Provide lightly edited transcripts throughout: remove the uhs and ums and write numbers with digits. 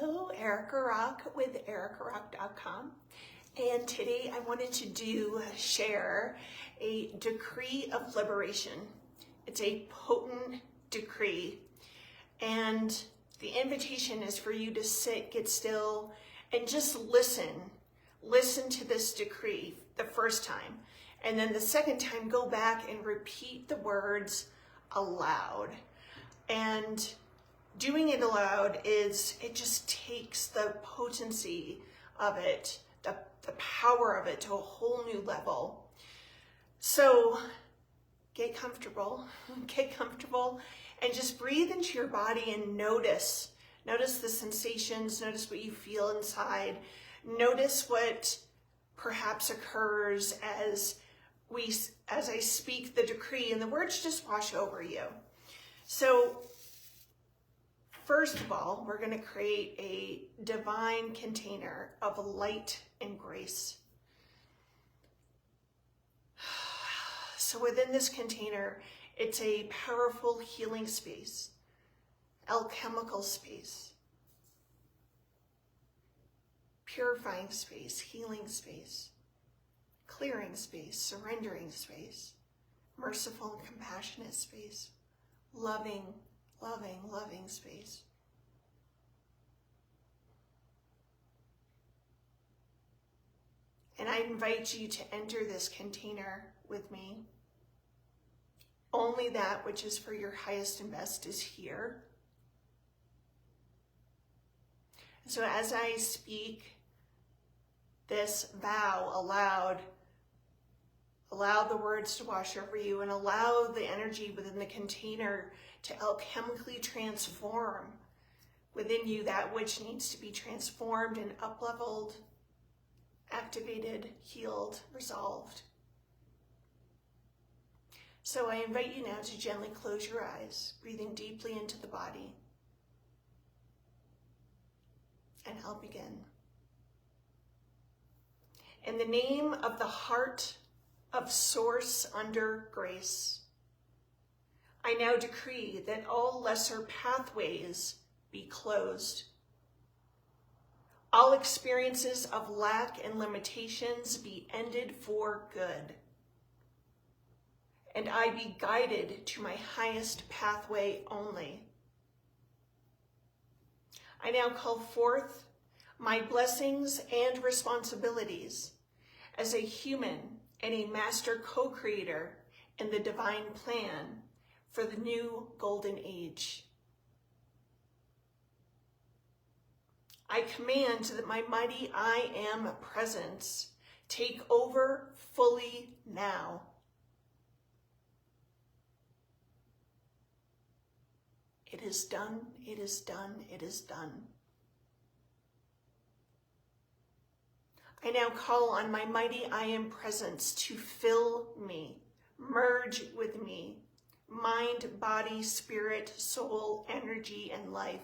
Hello, Erica Rock with ericarock.com, and today I wanted to share a decree of liberation. It's a potent decree, and the invitation is for you to sit, get still, and just listen to this decree the first time, and then the second time go back and repeat the words aloud. And doing it aloud it just takes the potency of it, the power of it to a whole new level. So get comfortable, and just breathe into your body and notice the sensations, notice what you feel inside, notice what perhaps occurs as I speak the decree, and the words just wash over you. So first of all, we're going to create a divine container of light and grace. So within this container, it's a powerful healing space, alchemical space, purifying space, healing space, clearing space, surrendering space, merciful and compassionate space, loving space. And I invite you to enter this container with me. Only that which is for your highest and best is here. So as I speak this vow aloud, allow the words to wash over you and allow the energy within the container to alchemically transform within you that which needs to be transformed and up-leveled, activated, healed, resolved. So I invite you now to gently close your eyes, breathing deeply into the body. And I'll begin. In the name of the heart of Source under grace, I now decree that all lesser pathways be closed. All experiences of lack and limitations be ended for good. And I be guided to my highest pathway only. I now call forth my blessings and responsibilities as a human and a master co-creator in the divine plan for the new golden age. I command that my mighty I Am presence take over fully now. It is done, it is done, it is done. I now call on my mighty I Am presence to fill me, merge with me, mind, body, spirit, soul, energy, and life.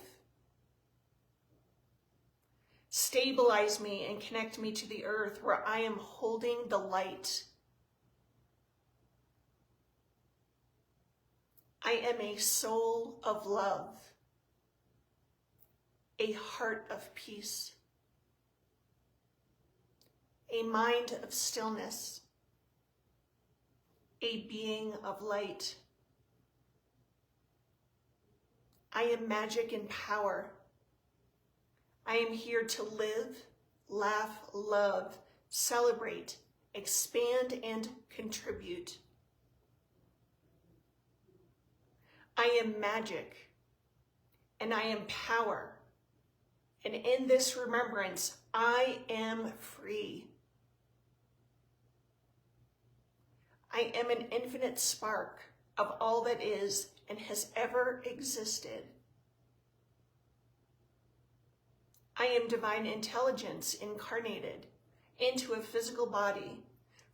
Stabilize me and connect me to the earth where I am holding the light. I am a soul of love, a heart of peace, a mind of stillness, a being of light. I am magic and power. I am here to live, laugh, love, celebrate, expand, and contribute. I am magic, and I am power. And in this remembrance, I am free. I am an infinite spark of all that is and has ever existed. I am divine intelligence incarnated into a physical body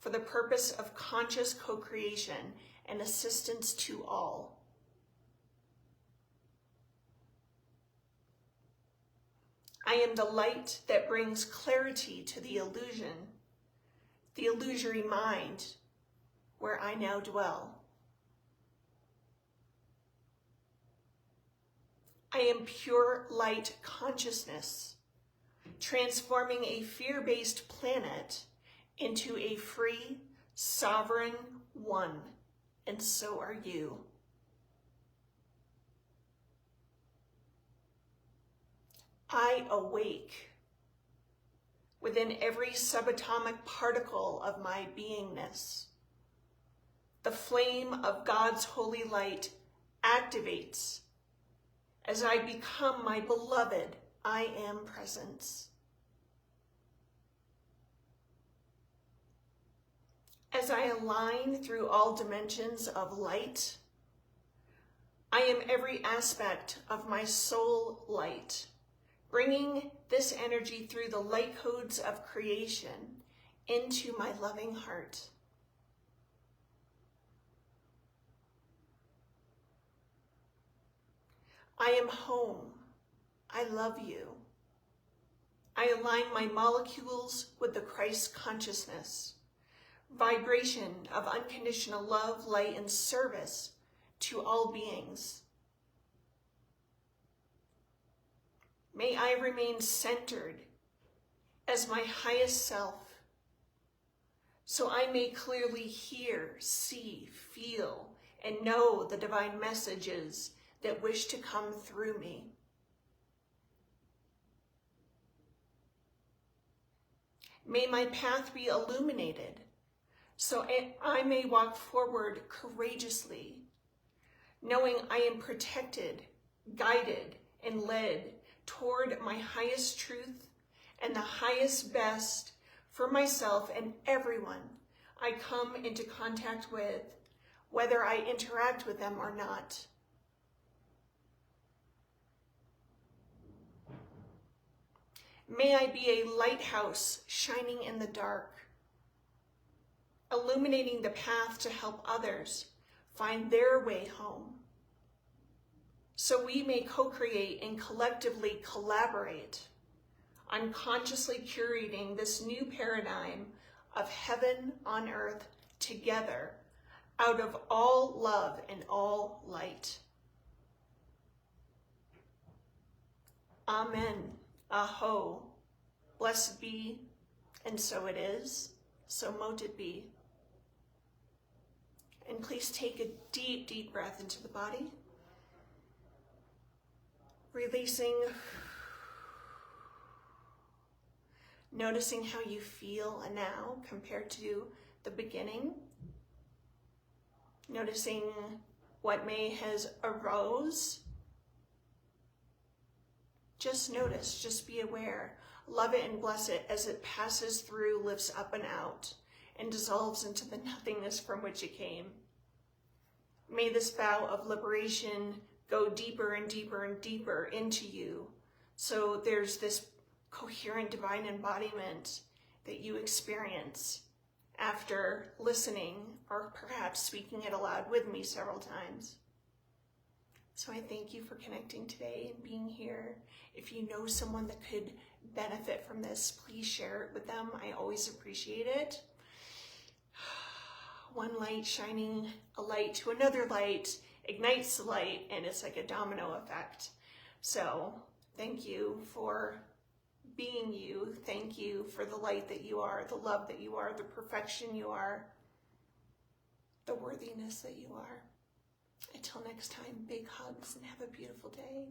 for the purpose of conscious co-creation and assistance to all. I am the light that brings clarity to the illusory mind where I now dwell. I am pure light consciousness, transforming a fear-based planet into a free, sovereign one, and so are you. I awake within every subatomic particle of my beingness. The flame of God's holy light activates as I become my beloved I am presence. As I align through all dimensions of light, I am every aspect of my soul light, bringing this energy through the light codes of creation into my loving heart. I am home. I love you. I align my molecules with the Christ consciousness, vibration of unconditional love, light, and service to all beings. May I remain centered as my highest self, so I may clearly hear, see, feel, and know the divine messages that wish to come through me. May my path be illuminated, so I may walk forward courageously, knowing I am protected, guided, and led toward my highest truth and the highest best for myself and everyone I come into contact with, whether I interact with them or not. May I be a lighthouse shining in the dark, illuminating the path to help others find their way home, so we may co-create and collectively collaborate, unconsciously curating this new paradigm of heaven on earth together, out of all love and all light. Amen. Aho. Blessed be, and so it is, so mote it be. And please take a deep, deep breath into the body. Releasing, noticing how you feel now compared to the beginning. Noticing what may has arose. Just notice, just be aware. Love it and bless it as it passes through, lifts up and out, and dissolves into the nothingness from which it came. May this vow of liberation go deeper and deeper and deeper into you, so there's this coherent divine embodiment that you experience after listening or perhaps speaking it aloud with me several times. So I thank you for connecting today and being here. If you know someone that could benefit from this, please share it with them. I always appreciate it. One light shining a light to another light ignites the light, and it's like a domino effect. So thank you for being you. Thank you for the light that you are, the love that you are, the perfection you are, the worthiness that you are. Until next time, big hugs and have a beautiful day.